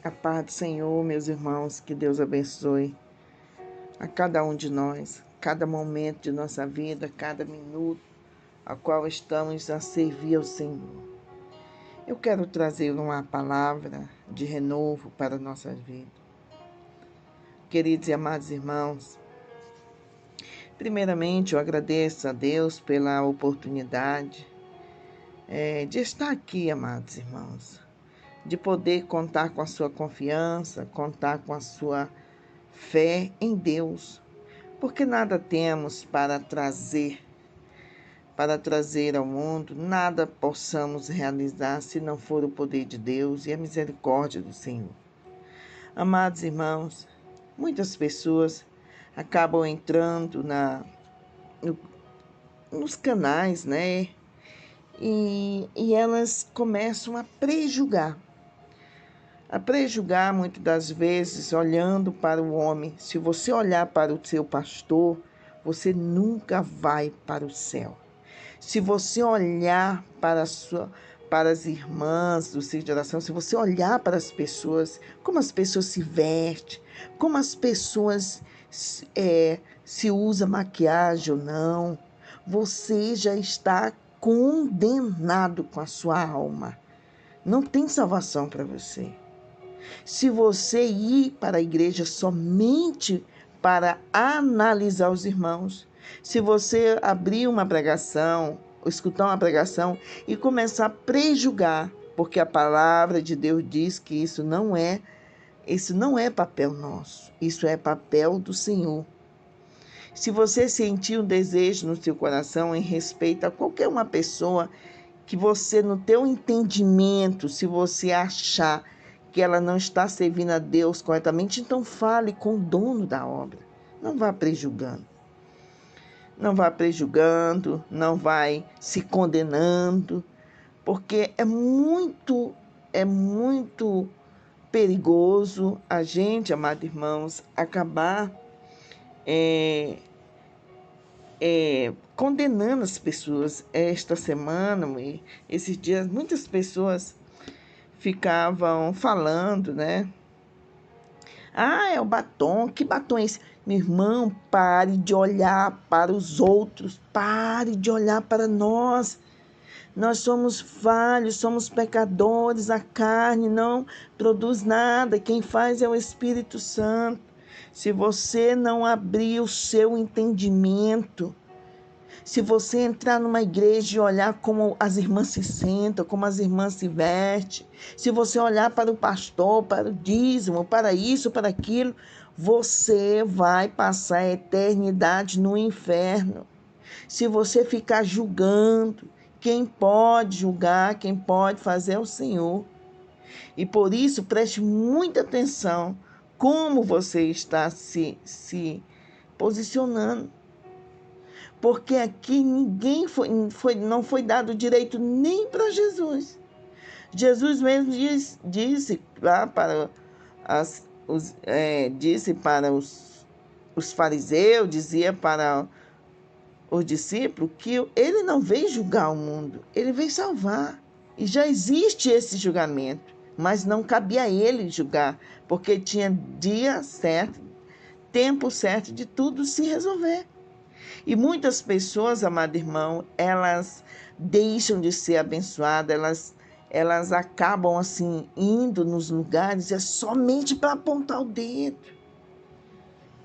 A paz do Senhor, meus irmãos, que Deus abençoe a cada um de nós, cada momento de nossa vida, cada minuto a qual estamos a servir ao Senhor. Eu quero trazer uma palavra de renovo para a nossa vida. Queridos e amados irmãos, primeiramente eu agradeço a Deus pela oportunidade de estar aqui, amados irmãos, de poder contar com a sua confiança, contar com a sua fé em Deus, porque nada temos para trazer ao mundo, nada possamos realizar se não for o poder de Deus e a misericórdia do Senhor. Amados irmãos, muitas pessoas acabam entrando nos canais, né? E elas começam a prejugar muitas das vezes olhando para o homem. Se você olhar para o seu pastor, você nunca vai para o céu. Se você olhar para as irmãs do ciclo de oração, se você olhar para as pessoas, como as pessoas se vestem, como as pessoas se usam maquiagem ou não, você já está condenado com a sua alma. Não tem salvação para você. Se você ir para a igreja somente para analisar os irmãos, se você abrir uma pregação, ou escutar uma pregação e começar a prejugar, porque a palavra de Deus diz que isso não é papel nosso, isso é papel do Senhor. Se você sentir um desejo no seu coração em respeito a qualquer uma pessoa que você, no teu entendimento, se você achar que ela não está servindo a Deus corretamente, então fale com o dono da obra. Não vá prejulgando. Não vá prejulgando, não vai se condenando, porque é muito perigoso a gente, amados irmãos, acabar condenando as pessoas. Esta semana, esses dias, muitas pessoas ficavam falando, né? Ah, é o batom. Que batom é esse? Meu irmão, pare de olhar para os outros. Pare de olhar para nós. Nós somos falhos, somos pecadores. A carne não produz nada. Quem faz é o Espírito Santo. Se você não abrir o seu entendimento, se você entrar numa igreja e olhar como as irmãs se sentam, como as irmãs se vestem, se você olhar para o pastor, para o dízimo, para isso, para aquilo, você vai passar a eternidade no inferno. Se você ficar julgando, quem pode julgar, quem pode fazer é o Senhor. E por isso, preste muita atenção como você está se posicionando. Porque aqui não foi dado direito nem para Jesus. Jesus mesmo disse para os fariseus, dizia para os discípulos que ele não veio julgar o mundo, ele veio salvar. E já existe esse julgamento, mas não cabia a ele julgar, porque tinha dia certo, tempo certo de tudo se resolver. E muitas pessoas, amado irmão, elas deixam de ser abençoadas, elas acabam assim indo nos lugares somente para apontar o dedo.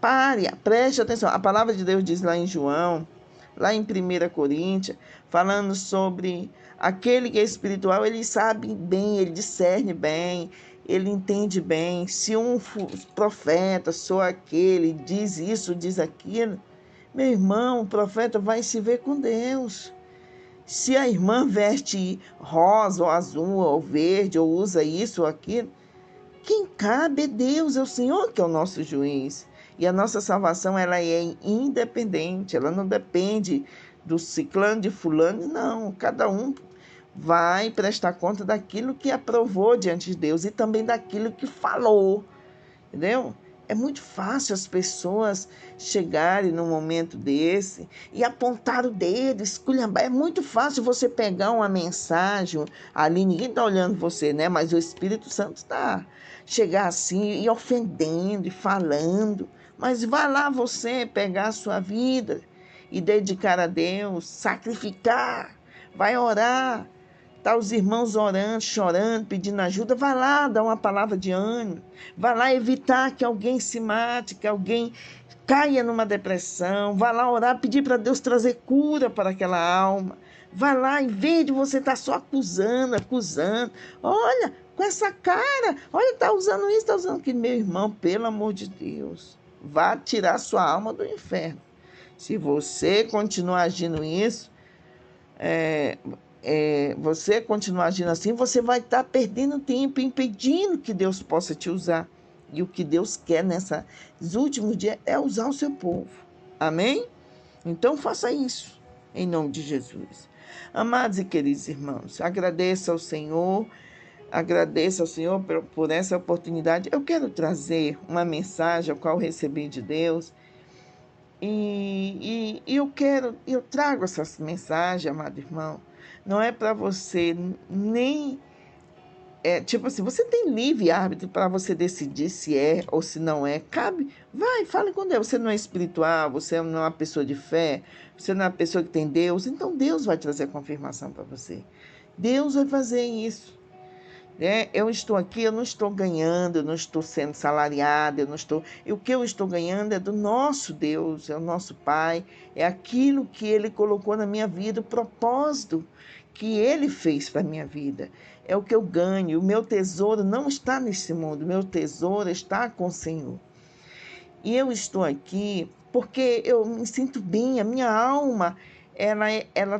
Pare, preste atenção. A palavra de Deus diz lá em João, lá em 1 Coríntios, falando sobre aquele que é espiritual, ele sabe bem, ele discerne bem, ele entende bem. Se um profeta, sou aquele, diz isso, diz aquilo, meu irmão, o profeta vai se ver com Deus. Se a irmã veste rosa ou azul ou verde ou usa isso ou aquilo, quem cabe é Deus, é o Senhor que é o nosso juiz. E a nossa salvação, ela é independente, ela não depende do ciclano, de fulano, não. Cada um vai prestar conta daquilo que aprovou diante de Deus e também daquilo que falou, entendeu? É muito fácil as pessoas chegarem num momento desse e apontar o dedo, esculhambar. É muito fácil você pegar uma mensagem ali, ninguém está olhando você, né? Mas o Espírito Santo está. Chegar assim e ofendendo e falando. Mas vá lá você pegar a sua vida e dedicar a Deus, sacrificar, vai orar. Tá os irmãos orando, chorando, pedindo ajuda, vai lá dar uma palavra de ânimo, vai lá evitar que alguém se mate, que alguém caia numa depressão, vai lá orar, pedir para Deus trazer cura para aquela alma. Vai lá, em vez de você estar só acusando, olha, com essa cara, olha, tá usando isso, tá usando aquilo. Meu irmão, pelo amor de Deus, vá tirar sua alma do inferno. Se você continuar agindo isso, você continuar agindo assim, você vai estar perdendo tempo, impedindo que Deus possa te usar. E o que Deus quer nesses últimos dias é usar o seu povo. Amém? Então faça isso, em nome de Jesus. Amados e queridos irmãos, agradeço ao Senhor por essa oportunidade. Eu quero trazer uma mensagem a qual recebi de Deus. E eu trago essas mensagens, amado irmão. Não é para você nem. Tipo assim, você tem livre árbitro para você decidir se é ou se não é. Cabe, vai, fale com Deus. Você não é espiritual, você não é uma pessoa de fé, você não é uma pessoa que tem Deus. Então Deus vai trazer a confirmação para você. Deus vai fazer isso. Eu estou aqui, eu não estou ganhando, eu não estou sendo salariada, eu não estou. O que eu estou ganhando é do nosso Deus, é o nosso Pai, é aquilo que Ele colocou na minha vida, o propósito que Ele fez para a minha vida. É o que eu ganho. O meu tesouro não está nesse mundo, o meu tesouro está com o Senhor. E eu estou aqui porque eu me sinto bem, a minha alma, ela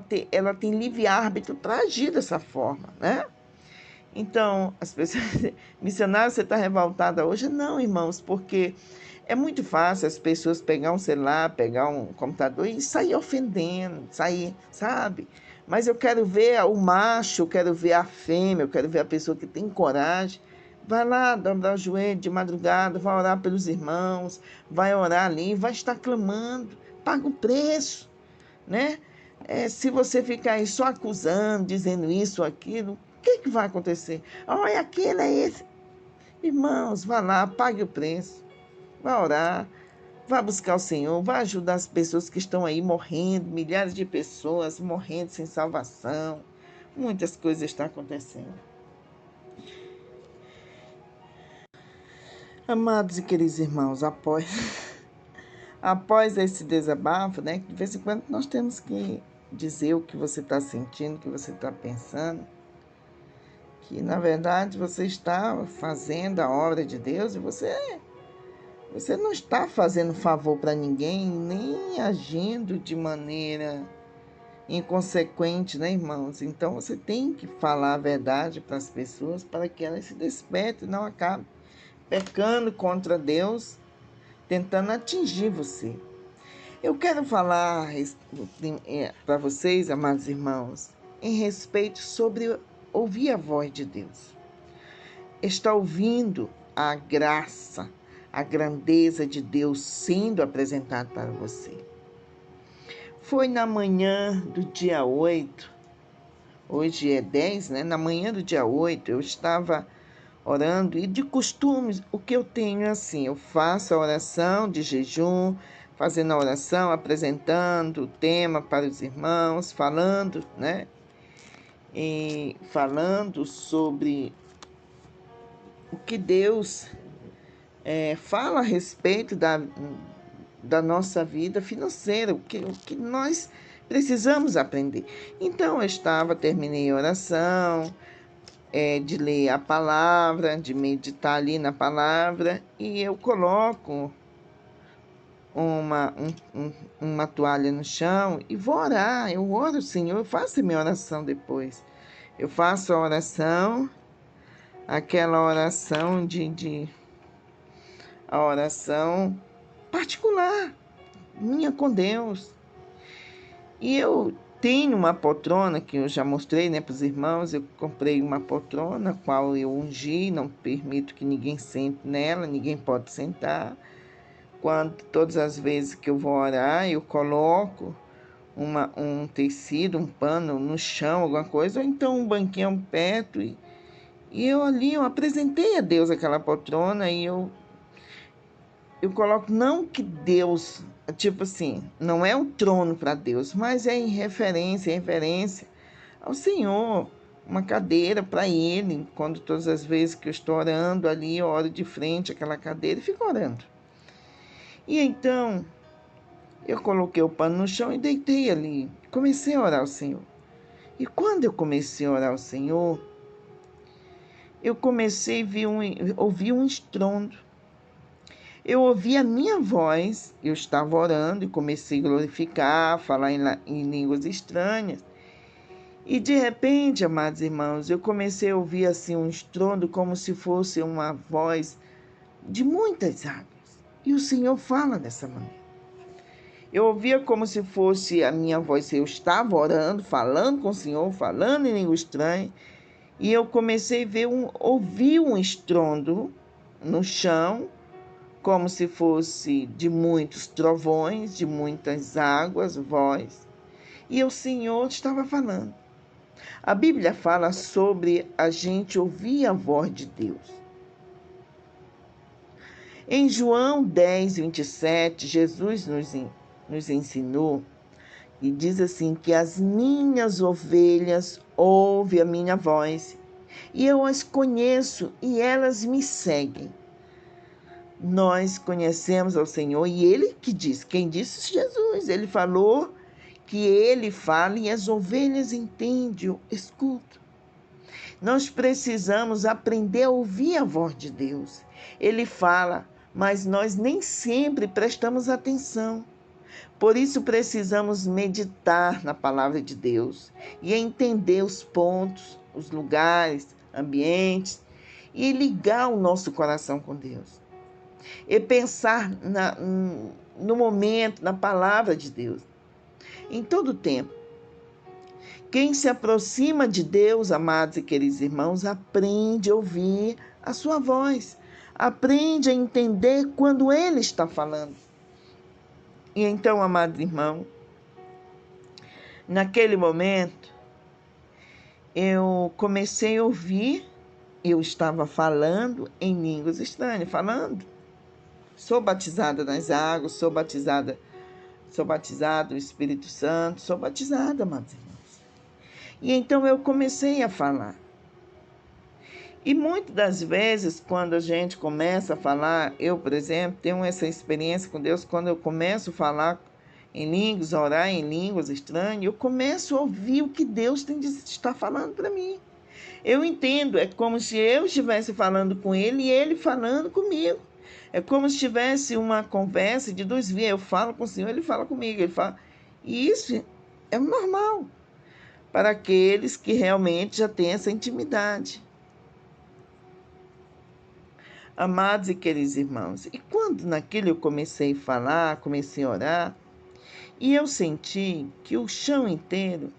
tem livre-arbítrio para agir dessa forma, né? Então, as pessoas, missionário, você está revoltada hoje? Não, irmãos, porque é muito fácil as pessoas pegar um celular, pegar um computador e sair ofendendo, sair, sabe? Mas eu quero ver o macho, eu quero ver a fêmea, eu quero ver a pessoa que tem coragem. Vai lá, dobrar o joelho de madrugada, vai orar pelos irmãos, vai orar ali, vai estar clamando, paga o preço, né? Se você ficar aí só acusando, dizendo isso ou aquilo, o que vai acontecer? Olha, aquele é esse. Irmãos, vá lá, pague o preço, vá orar, vá buscar o Senhor, vá ajudar as pessoas que estão aí morrendo, milhares de pessoas morrendo sem salvação. Muitas coisas estão acontecendo. Amados e queridos irmãos, após esse desabafo, né, de vez em quando nós temos que dizer o que você está sentindo, o que você está pensando, que na verdade você está fazendo a obra de Deus e você não está fazendo favor para ninguém, nem agindo de maneira inconsequente, né, irmãos? Então você tem que falar a verdade para as pessoas para que elas se despertem e não acabem pecando contra Deus, tentando atingir você. Eu quero falar para vocês, amados irmãos, em respeito sobre ouvir a voz de Deus. Está ouvindo a graça, a grandeza de Deus sendo apresentada para você. Foi na manhã do dia 8, hoje é 10, né? Na manhã do dia 8, eu estava orando e de costume, o que eu tenho é assim, eu faço a oração de jejum, fazendo a oração, apresentando o tema para os irmãos, falando, né? E falando sobre o que Deus fala a respeito da nossa vida financeira, o que nós precisamos aprender. Então, terminei a oração, de ler a palavra, de meditar ali na palavra, e eu coloco uma toalha no chão e vou orar. Eu oro, Senhor, eu faço a minha oração depois. Eu faço a oração, aquela oração a oração particular, minha com Deus. E eu tenho uma poltrona que eu já mostrei, né, para os irmãos. Eu comprei uma poltrona, qual eu ungi, não permito que ninguém sente nela, ninguém pode sentar. Todas as vezes que eu vou orar, eu coloco um tecido, um pano no chão, alguma coisa, ou então um banquinho perto. E eu ali, eu apresentei a Deus aquela poltrona e eu coloco, não que Deus, tipo assim, não é um trono para Deus, mas é em referência ao Senhor, uma cadeira para Ele. Quando todas as vezes que eu estou orando ali, eu oro de frente àquela cadeira e fico orando. E então, eu coloquei o pano no chão e deitei ali, comecei a orar ao Senhor. E quando eu comecei a orar ao Senhor, eu comecei a ouvir um estrondo. Eu ouvi a minha voz, eu estava orando e comecei a glorificar, a falar em línguas estranhas. E de repente, amados irmãos, eu comecei a ouvir assim um estrondo como se fosse uma voz de muitas águas. E o Senhor fala dessa maneira. Eu ouvia como se fosse a minha voz, eu estava orando, falando com o Senhor, falando em língua estranha, e eu comecei a ouvir um estrondo no chão, como se fosse de muitos trovões, de muitas águas, voz. E o Senhor estava falando. A Bíblia fala sobre a gente ouvir a voz de Deus. Em João 10, 27, Jesus nos ensinou e diz assim que as minhas ovelhas ouvem a minha voz e eu as conheço e elas me seguem. Nós conhecemos ao Senhor e Ele que diz, quem disse? Jesus. Ele falou que Ele fala e as ovelhas entendem, escutam. Nós precisamos aprender a ouvir a voz de Deus. Ele fala, mas nós nem sempre prestamos atenção. Por isso precisamos meditar na palavra de Deus e entender os pontos, os lugares, ambientes e ligar o nosso coração com Deus. E pensar no momento, na palavra de Deus, em todo tempo. Quem se aproxima de Deus, amados e queridos irmãos, aprende a ouvir a sua voz, aprende a entender quando Ele está falando. E então, amado irmão, naquele momento, eu comecei a ouvir, eu estava falando em línguas estranhas, falando. Sou batizada nas águas, sou batizado no Espírito Santo, sou batizada, amados irmãos. E então eu comecei a falar. E muitas das vezes, quando a gente começa a falar, eu, por exemplo, tenho essa experiência com Deus, quando eu começo a falar em línguas, a orar em línguas estranhas, eu começo a ouvir o que Deus está falando para mim. Eu entendo, é como se eu estivesse falando com Ele e Ele falando comigo. É como se tivesse uma conversa de dois vias. Eu falo com o Senhor, Ele fala comigo. Ele fala. E isso é normal para aqueles que realmente já têm essa intimidade. Amados e queridos irmãos, e quando naquilo eu comecei a falar, comecei a orar, e eu senti que o chão inteiro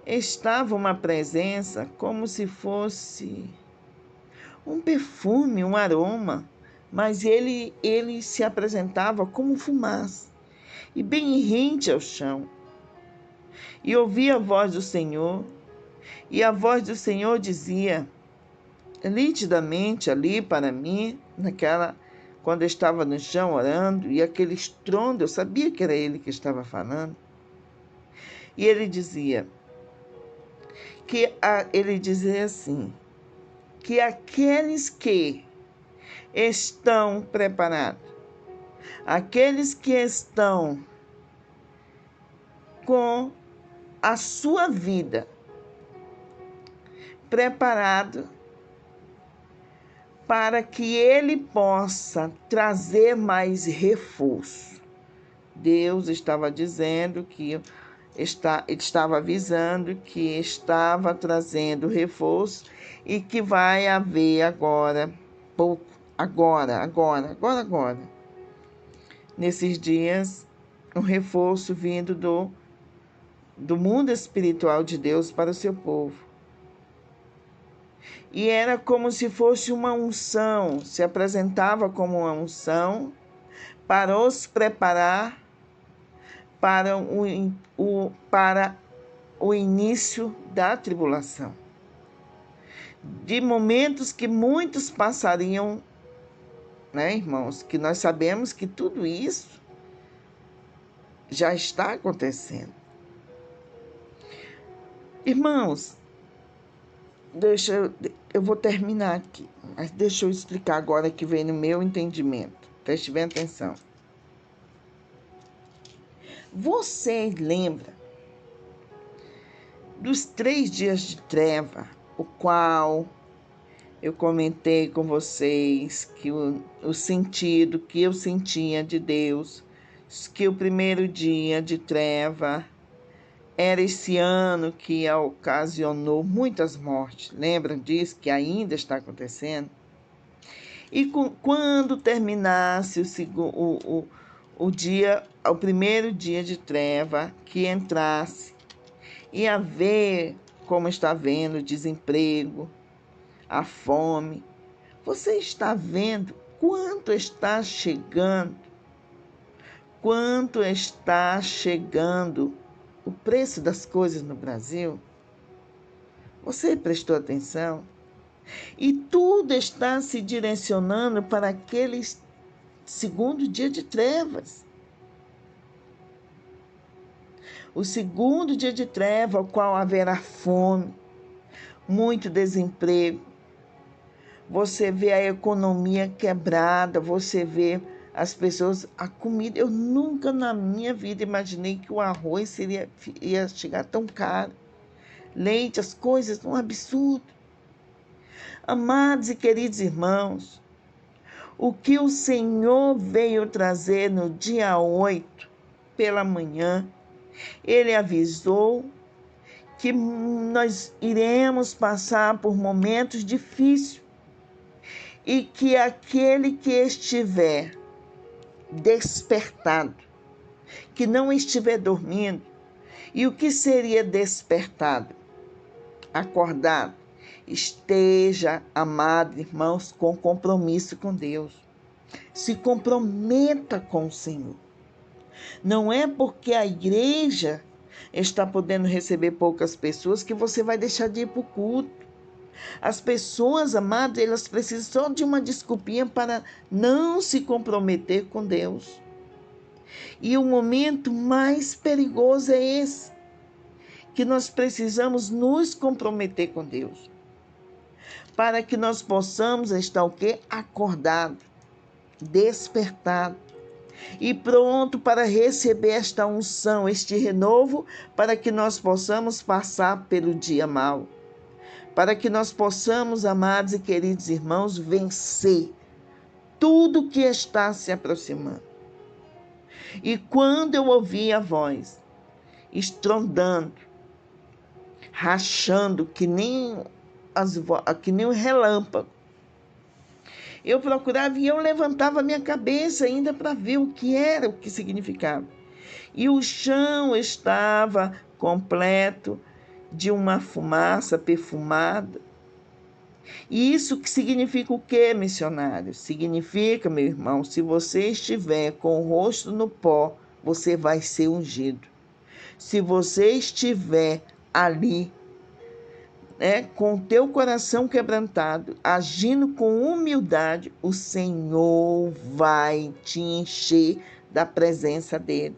estava uma presença como se fosse um perfume, um aroma, mas ele se apresentava como fumaça, e bem rente ao chão. E ouvi a voz do Senhor, e a voz do Senhor dizia nitidamente ali para mim, quando eu estava no chão orando, e aquele estrondo, eu sabia que era Ele que estava falando. E ele dizia assim, que aqueles que estão preparados, aqueles que estão com a sua vida preparado para que Ele possa trazer mais reforço. Deus estava dizendo que estava avisando que estava trazendo reforço e que vai haver agora, nesses dias, um reforço vindo do mundo espiritual de Deus para o seu povo. E era como se fosse uma unção, se apresentava como uma unção para os preparar para o início da tribulação. De momentos que muitos passariam, né, irmãos? Que nós sabemos que tudo isso já está acontecendo. Irmãos, eu vou terminar aqui, mas deixa eu explicar agora que vem no meu entendimento. Preste bem atenção. Você lembra dos 3 dias de treva, o qual eu comentei com vocês que o sentido que eu sentia de Deus, que o primeiro dia de treva era esse ano que ocasionou muitas mortes. Lembram disso? Que ainda está acontecendo? E quando terminasse o primeiro dia de treva, que entrasse, ia ver como está vendo o desemprego, a fome. Você está vendo quanto está chegando o preço das coisas no Brasil? Você prestou atenção? E tudo está se direcionando para aquele segundo dia de trevas. O segundo dia de treva, ao qual haverá fome, muito desemprego. Você vê a economia quebrada, você vê as pessoas, a comida. Eu nunca na minha vida imaginei que o arroz ia chegar tão caro. Leite, as coisas, um absurdo. Amados e queridos irmãos, o que o Senhor veio trazer no dia 8, pela manhã, Ele avisou que nós iremos passar por momentos difíceis e que aquele que estiver despertado, que não estiver dormindo, e o que seria despertado? Acordado. Esteja, amado irmãos, com compromisso com Deus. Se comprometa com o Senhor. Não é porque a igreja está podendo receber poucas pessoas que você vai deixar de ir para o culto. As pessoas, amadas, elas precisam só de uma desculpinha para não se comprometer com Deus. E o momento mais perigoso é esse, que nós precisamos nos comprometer com Deus, para que nós possamos estar o quê? Acordado, despertado e pronto para receber esta unção, este renovo, para que nós possamos passar pelo dia mau, para que nós possamos, amados e queridos irmãos, vencer tudo que está se aproximando. E quando eu ouvi a voz estrondando, rachando que nem um relâmpago, eu procurava e eu levantava a minha cabeça ainda para ver o que significava. E o chão estava completo de uma fumaça perfumada. E isso que significa o quê, missionário? Significa, meu irmão, se você estiver com o rosto no pó, você vai ser ungido. Se você estiver ali, com o teu coração quebrantado, agindo com humildade, o Senhor vai te encher da presença dele.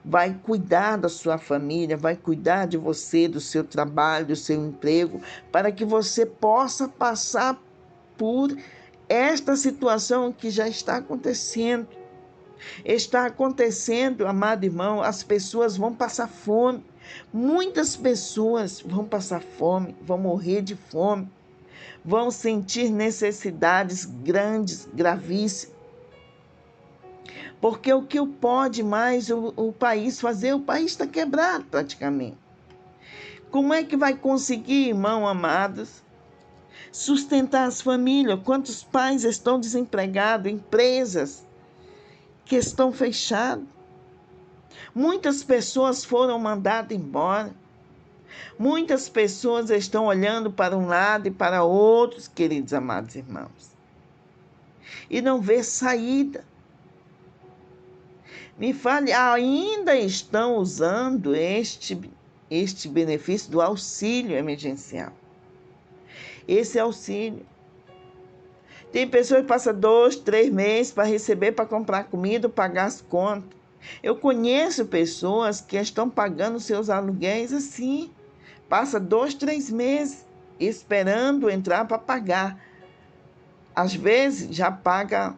Vai cuidar da sua família, vai cuidar de você, do seu trabalho, do seu emprego, para que você possa passar por esta situação que já está acontecendo. Está acontecendo, amado irmão, as pessoas vão passar fome. Muitas pessoas vão passar fome, vão morrer de fome, vão sentir necessidades grandes, gravíssimas. Porque o que pode mais o país fazer? O país está quebrado praticamente. Como é que vai conseguir, irmão amados, sustentar as famílias? Quantos pais estão desempregados? Empresas que estão fechadas? Muitas pessoas foram mandadas embora. Muitas pessoas estão olhando para um lado e para outros, queridos amados irmãos, e não vê saída. Me fale, ainda estão usando este benefício do auxílio emergencial? Esse auxílio. Tem pessoas que passam 2, 3 meses para receber, para comprar comida, pagar as contas. Eu conheço pessoas que estão pagando seus aluguéis assim. Passa 2, 3 meses esperando entrar para pagar. Às vezes já paga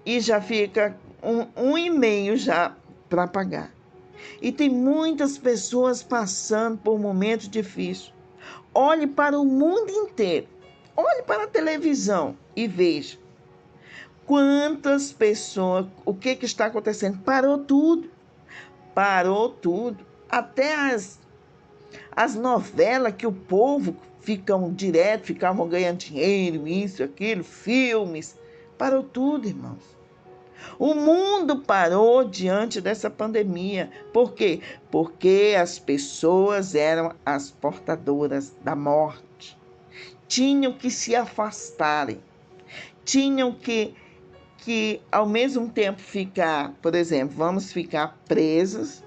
e já fica um e meio já para pagar. E tem muitas pessoas passando por momentos difíceis. Olhe para o mundo inteiro. Olhe para a televisão e veja quantas pessoas, o que está acontecendo? Parou tudo. Parou tudo. Até as novelas que o povo ficavam ganhando dinheiro, isso, aquilo, filmes. Parou tudo, irmãos. O mundo parou diante dessa pandemia. Por quê? Porque as pessoas eram as portadoras da morte. Tinham que se afastarem. Tinham que ao mesmo tempo ficar, por exemplo, vamos ficar presos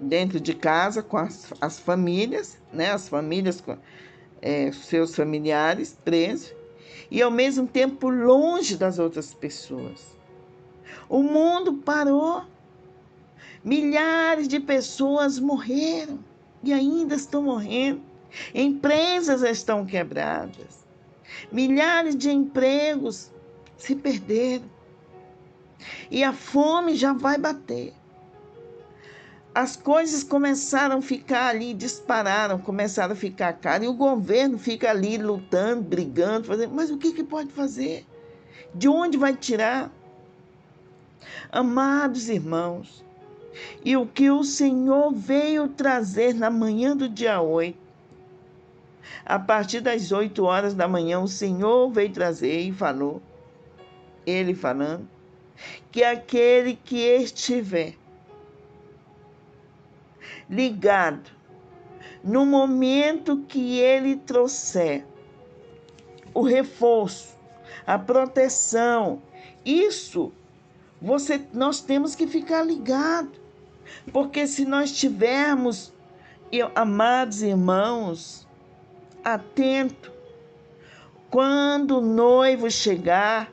dentro de casa com as famílias, né? As famílias com seus familiares presos, e ao mesmo tempo longe das outras pessoas. O mundo parou. Milhares de pessoas morreram e ainda estão morrendo. Empresas estão quebradas. Milhares de empregos se perderam. E a fome já vai bater. As coisas começaram a ficar ali, dispararam, começaram a ficar caras. E o governo fica ali lutando, brigando, fazendo. Mas o que pode fazer? De onde vai tirar? Amados irmãos, e o que o Senhor veio trazer na manhã do dia 8, a partir das 8 horas da manhã, o Senhor veio trazer e falou, Ele falando, que aquele que estiver ligado, no momento que Ele trouxer o reforço, a proteção, isso nós temos que ficar ligados, porque se nós tivermos, amados irmãos, atento, quando o noivo chegar,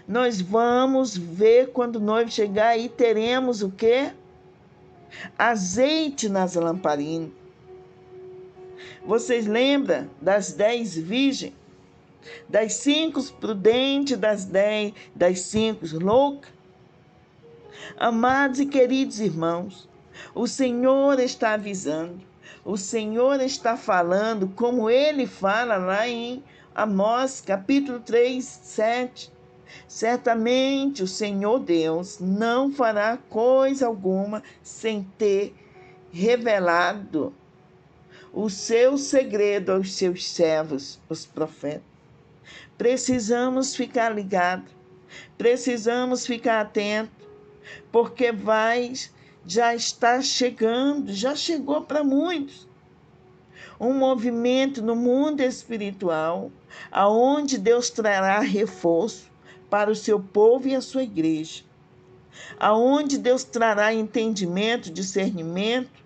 nós vamos ver quando o noivo chegar e teremos o quê? Azeite nas lamparinas. Vocês lembram das 10 virgens? Das 5 prudentes, das 5 loucas? Amados e queridos irmãos, o Senhor está avisando, o Senhor está falando, como Ele fala lá em Amós, capítulo 3, 7. Certamente o Senhor Deus não fará coisa alguma sem ter revelado o seu segredo aos seus servos, os profetas. Precisamos ficar ligados, precisamos ficar atentos, porque já está chegando, já chegou para muitos, um movimento no mundo espiritual, aonde Deus trará reforço para o seu povo e a sua igreja, aonde Deus trará entendimento, discernimento,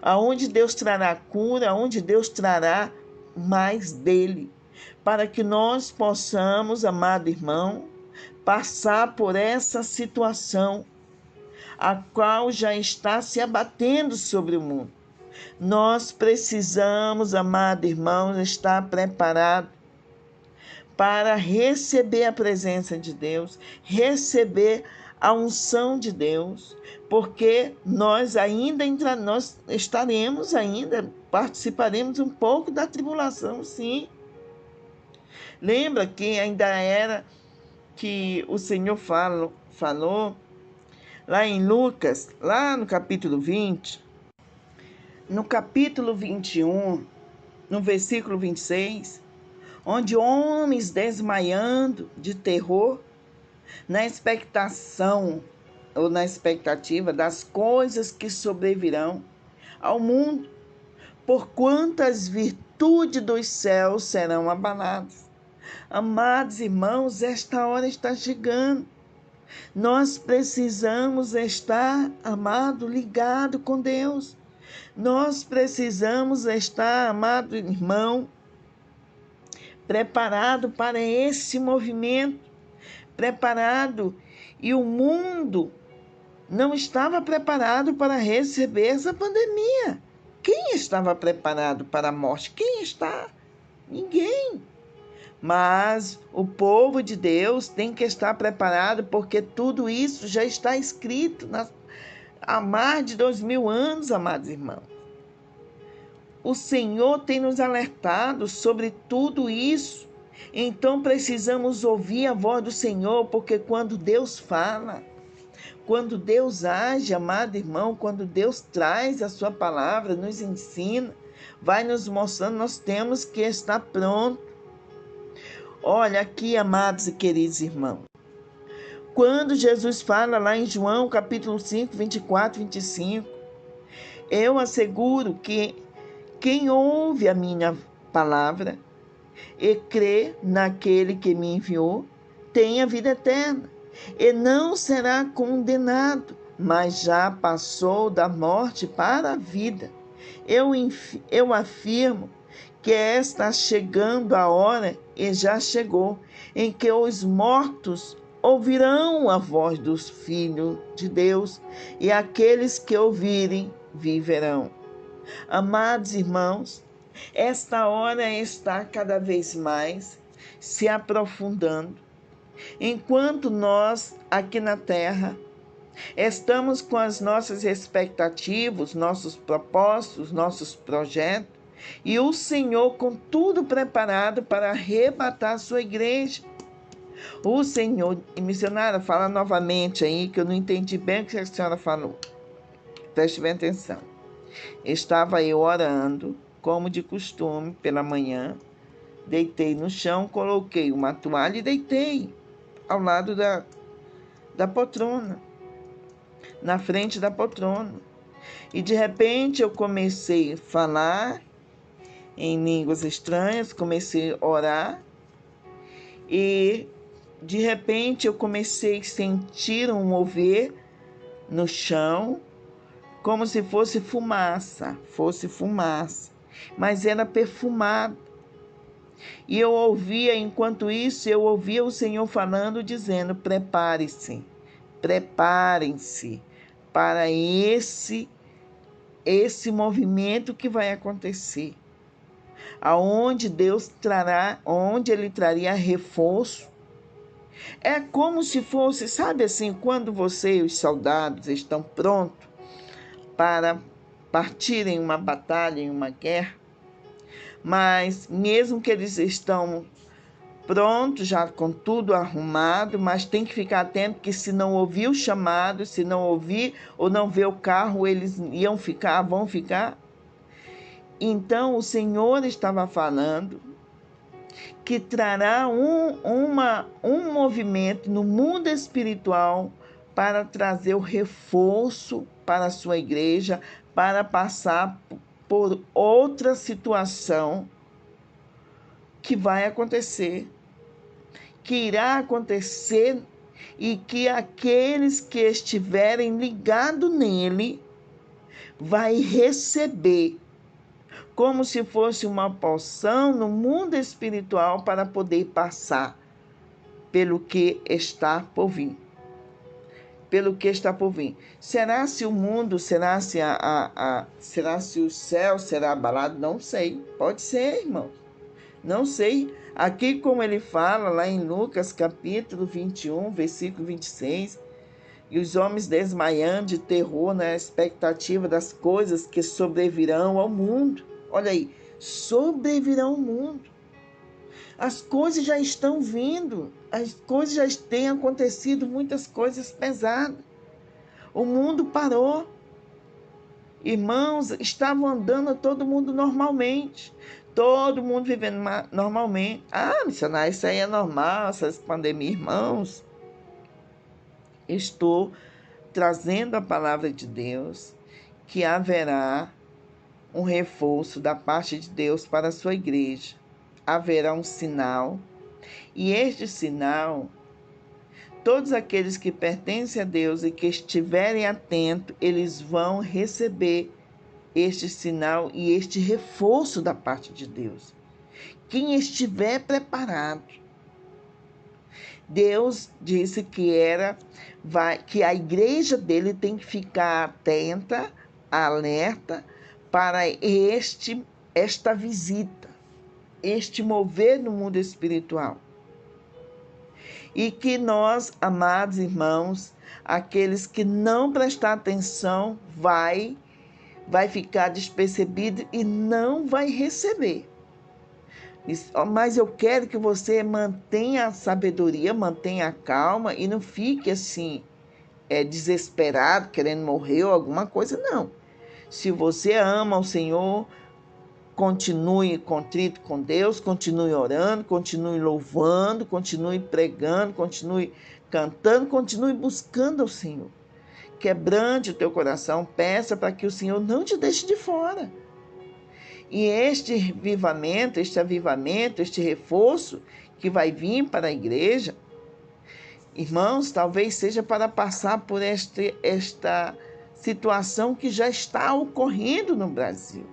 aonde Deus trará cura, aonde Deus trará mais dele, para que nós possamos, amado irmão, passar por essa situação, a qual já está se abatendo sobre o mundo. Nós precisamos, amado irmão, estar preparado para receber a presença de Deus, receber a unção de Deus, porque nós participaremos um pouco da tribulação, sim. Lembra que ainda era que o Senhor falou lá em Lucas, lá no capítulo 20, no capítulo 21, no versículo 26, onde homens desmaiando de terror, na expectação, ou na expectativa das coisas que sobrevirão ao mundo, porquanto as virtudes dos céus serão abaladas. Amados irmãos, esta hora está chegando. Nós precisamos estar, amado, ligado com Deus. Nós precisamos estar, amado irmão, preparado para esse movimento, preparado. E o mundo não estava preparado para receber essa pandemia. Quem estava preparado para a morte? Quem está? Ninguém. Mas o povo de Deus tem que estar preparado, porque tudo isso já está escrito há mais de 2000 anos, amados irmãos. O Senhor tem nos alertado sobre tudo isso. Então precisamos ouvir a voz do Senhor, porque quando Deus fala, quando Deus age, amado irmão, quando Deus traz a sua palavra, nos ensina, vai nos mostrando, nós temos que estar prontos. Olha aqui, amados e queridos irmãos, quando Jesus fala lá em João capítulo 5, 24, 25, eu asseguro que quem ouve a minha palavra e crê naquele que me enviou, tem a vida eterna e não será condenado, mas já passou da morte para a vida. Eu afirmo que está chegando a hora, e já chegou, em que os mortos ouvirão a voz dos filhos de Deus, e aqueles que ouvirem viverão. Amados irmãos, esta hora está cada vez mais se aprofundando, enquanto nós aqui na terra estamos com as nossas expectativas, nossos propósitos, nossos projetos, e o Senhor com tudo preparado para arrebatar a sua igreja. O Senhor, e missionária, fala novamente aí, que eu não entendi bem o que a senhora falou. Preste bem atenção. Estava eu orando, como de costume, pela manhã, deitei no chão, coloquei uma toalha e deitei ao lado da poltrona, na frente da poltrona. E de repente eu comecei a falar em línguas estranhas, comecei a orar e de repente eu comecei a sentir um mover no chão, como se fosse fumaça, mas era perfumado. E eu ouvia, enquanto isso, eu ouvia o Senhor falando, dizendo: preparem-se para esse movimento que vai acontecer, aonde Deus trará, onde Ele traria reforço. É como se fosse, sabe assim, quando você e os soldados estão prontos para partir em uma batalha, em uma guerra, mas mesmo que eles estão prontos, já com tudo arrumado, mas tem que ficar atento que se não ouvir o chamado, se não ouvir ou não ver o carro, eles vão ficar. Então o Senhor estava falando que trará um movimento no mundo espiritual para trazer o reforço para a sua igreja, para passar por outra situação que vai acontecer, que irá acontecer, e que aqueles que estiverem ligados nele vai receber como se fosse uma porção no mundo espiritual para poder passar pelo que está por vir. Será se o mundo, será se o céu será abalado? Não sei. Pode ser, irmão. Não sei. Aqui, como ele fala lá em Lucas capítulo 21, versículo 26, e os homens desmaiando de terror na expectativa das coisas que sobrevirão ao mundo. Olha aí, sobrevirão ao mundo. As coisas já estão vindo, as coisas já têm acontecido, muitas coisas pesadas. O mundo parou. Irmãos, estavam andando todo mundo normalmente. Todo mundo vivendo normalmente. Ah, missionário, isso aí é normal, essas pandemias, irmãos. Estou trazendo a palavra de Deus, que haverá um reforço da parte de Deus para a sua igreja. Haverá um sinal, e este sinal, todos aqueles que pertencem a Deus e que estiverem atentos, eles vão receber este sinal e este reforço da parte de Deus. Quem estiver preparado. Deus disse que a igreja dele tem que ficar atenta, alerta para esta visita, este mover no mundo espiritual. E que nós, amados irmãos, aqueles que não prestar atenção, vai ficar despercebido e não vai receber. Mas eu quero que você mantenha a sabedoria, mantenha a calma e não fique assim, desesperado, querendo morrer ou alguma coisa, não. Se você ama o Senhor, continue contrito com Deus, continue orando, continue louvando, continue pregando, continue cantando, continue buscando ao Senhor. Quebrante o teu coração, peça para que o Senhor não te deixe de fora. E este avivamento, este reforço que vai vir para a igreja, irmãos, talvez seja para passar por esta situação que já está ocorrendo no Brasil.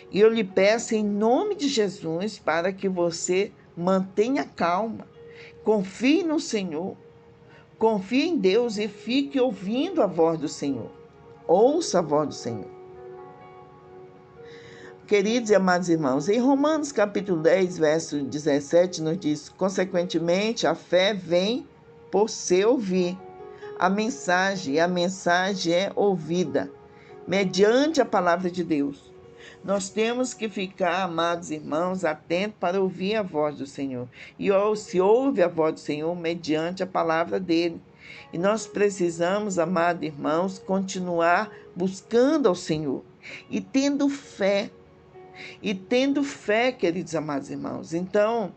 E eu lhe peço em nome de Jesus para que você mantenha calma, confie no Senhor, confie em Deus e fique ouvindo a voz do Senhor. Ouça a voz do Senhor. Queridos e amados irmãos, em Romanos capítulo 10, verso 17, nos diz: consequentemente, a fé vem por se ouvir a mensagem, e a mensagem é ouvida mediante a palavra de Deus. Nós temos que ficar, amados irmãos, atentos para ouvir a voz do Senhor. E se ouve a voz do Senhor mediante a palavra dele. E nós precisamos, amados irmãos, continuar buscando ao Senhor e tendo fé. E tendo fé, queridos amados irmãos. Então,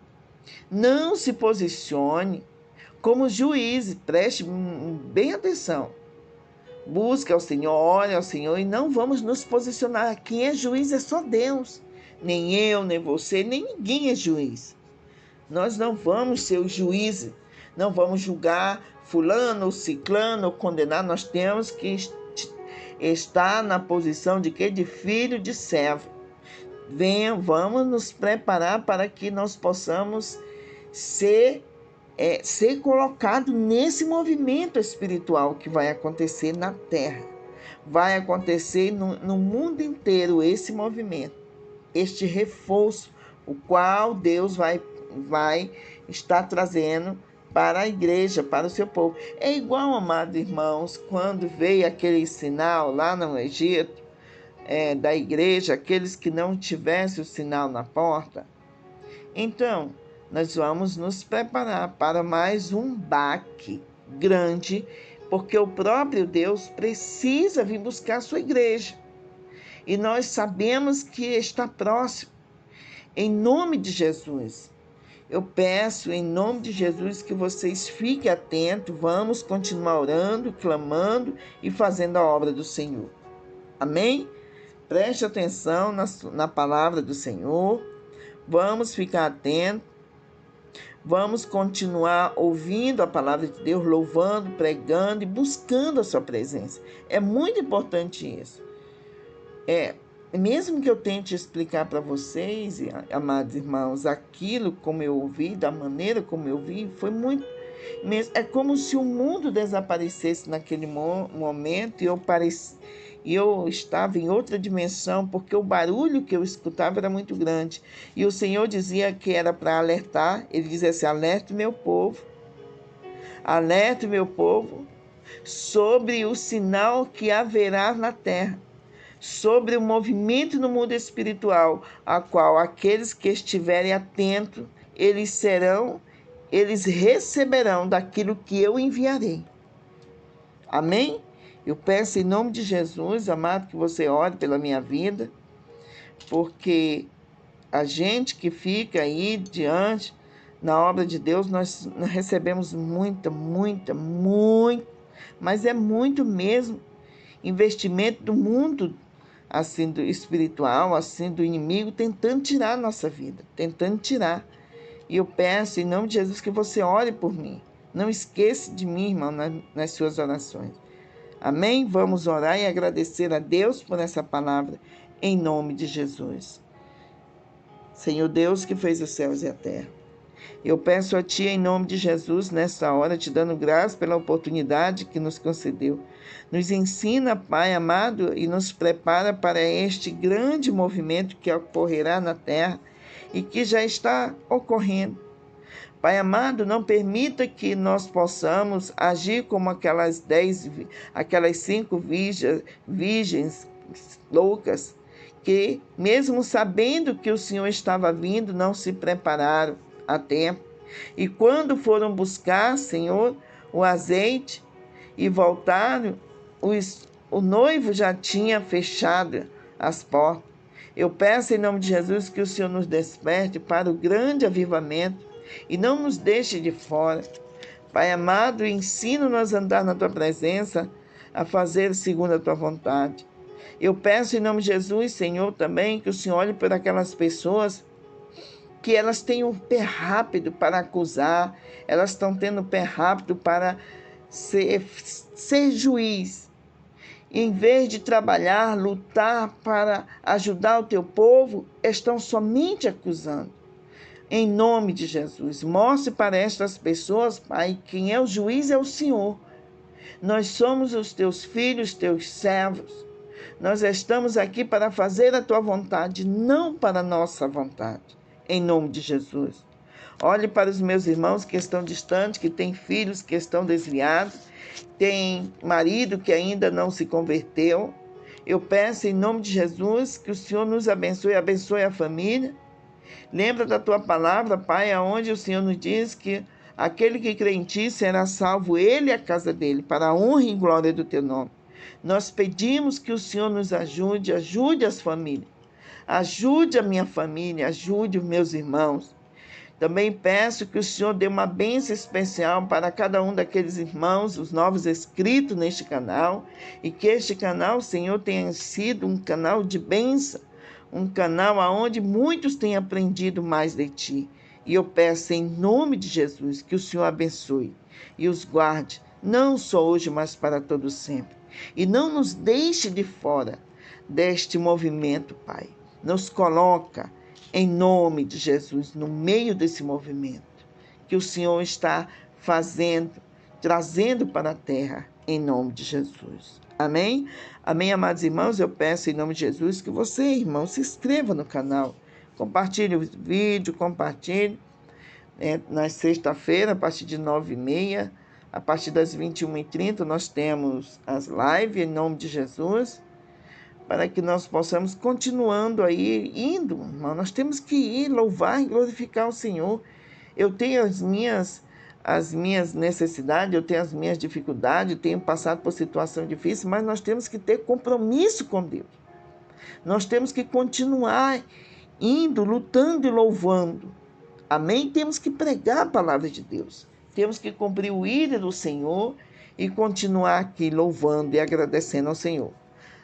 não se posicione como juiz, preste bem atenção. Busque ao Senhor, ore ao Senhor e não vamos nos posicionar. Quem é juiz é só Deus. Nem eu, nem você, nem ninguém é juiz. Nós não vamos ser os juízes, não vamos julgar fulano ou ciclano ou condenar. Nós temos que estar na posição de quê? De filho, de servo. Vamos nos preparar para que nós possamos ser colocado nesse movimento espiritual que vai acontecer na terra. Vai acontecer no mundo inteiro esse movimento, este reforço, o qual Deus vai estar trazendo para a igreja, para o seu povo. É igual, amados irmãos, quando veio aquele sinal lá no Egito, da igreja, aqueles que não tivessem o sinal na porta. Então, nós vamos nos preparar para mais um baque grande, porque o próprio Deus precisa vir buscar a sua igreja. E nós sabemos que está próximo. Em nome de Jesus, eu peço em nome de Jesus que vocês fiquem atentos, vamos continuar orando, clamando e fazendo a obra do Senhor. Amém? Preste atenção na palavra do Senhor, vamos ficar atentos, vamos continuar ouvindo a palavra de Deus, louvando, pregando e buscando a sua presença. É muito importante isso. Mesmo que eu tente explicar para vocês, amados irmãos, aquilo como eu ouvi, da maneira como eu vi, foi muito... É como se o mundo desaparecesse naquele momento e eu estava em outra dimensão, porque o barulho que eu escutava era muito grande. E o Senhor dizia que era para alertar, ele dizia assim: alerte meu povo sobre o sinal que haverá na terra, sobre o movimento no mundo espiritual, a qual aqueles que estiverem atentos, eles receberão daquilo que eu enviarei. Amém? Eu peço em nome de Jesus, amado, que você ore pela minha vida, porque a gente que fica aí diante, na obra de Deus, nós recebemos muita mas é muito mesmo investimento do mundo, assim, do espiritual, assim, do inimigo, tentando tirar a nossa vida, tentando tirar. E eu peço, em nome de Jesus, que você ore por mim. Não esqueça de mim, irmão, nas suas orações. Amém? Vamos orar e agradecer a Deus por essa palavra, em nome de Jesus. Senhor Deus, que fez os céus e a terra, eu peço a Ti, em nome de Jesus, nesta hora, te dando graças pela oportunidade que nos concedeu. Nos ensina, Pai amado, e nos prepara para este grande movimento que ocorrerá na terra e que já está ocorrendo. Pai amado, não permita que nós possamos agir como aquelas 5 virgens loucas, que, mesmo sabendo que o Senhor estava vindo, não se prepararam a tempo. E quando foram buscar, Senhor, o azeite e voltaram, o noivo já tinha fechado as portas. Eu peço em nome de Jesus que o Senhor nos desperte para o grande avivamento e não nos deixe de fora. Pai amado, ensina-nos a andar na Tua presença, a fazer segundo a Tua vontade. Eu peço em nome de Jesus, Senhor, também que o Senhor olhe por aquelas pessoas que elas têm um pé rápido para acusar, elas estão tendo um pé rápido para ser juiz. Em vez de trabalhar, lutar para ajudar o Teu povo, estão somente acusando. Em nome de Jesus, mostre para estas pessoas, Pai, quem é o juiz é o Senhor. Nós somos os Teus filhos, Teus servos. Nós estamos aqui para fazer a Tua vontade, não para a nossa vontade. Em nome de Jesus. Olhe para os meus irmãos que estão distantes, que têm filhos que estão desviados, tem marido que ainda não se converteu. Eu peço em nome de Jesus que o Senhor nos abençoe, abençoe a família. Lembra da Tua palavra, Pai, aonde o Senhor nos diz que aquele que crê em Ti será salvo, ele e a casa dele, para a honra e glória do Teu nome. Nós pedimos que o Senhor nos ajude, ajude as famílias, ajude a minha família, ajude os meus irmãos. Também peço que o Senhor dê uma bênção especial para cada um daqueles irmãos, os novos inscritos neste canal, e que este canal, Senhor, tenha sido um canal de bênção, um canal onde muitos têm aprendido mais de Ti. E eu peço em nome de Jesus que o Senhor abençoe e os guarde, não só hoje, mas para todo sempre. E não nos deixe de fora deste movimento, Pai. Nos coloca em nome de Jesus, no meio desse movimento que o Senhor está fazendo, trazendo para a terra, em nome de Jesus. Amém? Amém, amados irmãos? Eu peço em nome de Jesus que você, irmão, se inscreva no canal, compartilhe o vídeo, compartilhe. Na sexta-feira, a partir de 9h30, a partir das 21h30, nós temos as lives, em nome de Jesus, para que nós possamos continuando aí, indo, irmão. Nós temos que ir, louvar e glorificar o Senhor. Eu tenho as minhas necessidades, eu tenho as minhas dificuldades, eu tenho passado por situação difícil, mas nós temos que ter compromisso com Deus. Nós temos que continuar indo, lutando e louvando. Amém? Temos que pregar a palavra de Deus. Temos que cumprir o ídolo do Senhor e continuar aqui louvando e agradecendo ao Senhor.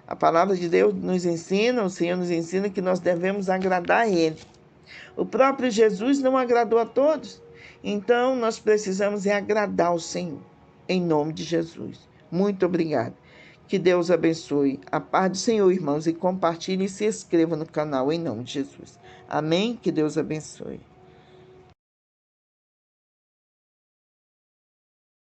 A palavra de Deus nos ensina, o Senhor nos ensina que nós devemos agradar a Ele. O próprio Jesus não agradou a todos. Então, nós precisamos agradar o Senhor. Em nome de Jesus. Muito obrigada. Que Deus abençoe. A paz do Senhor, irmãos, e compartilhe e se inscreva no canal em nome de Jesus. Amém? Que Deus abençoe.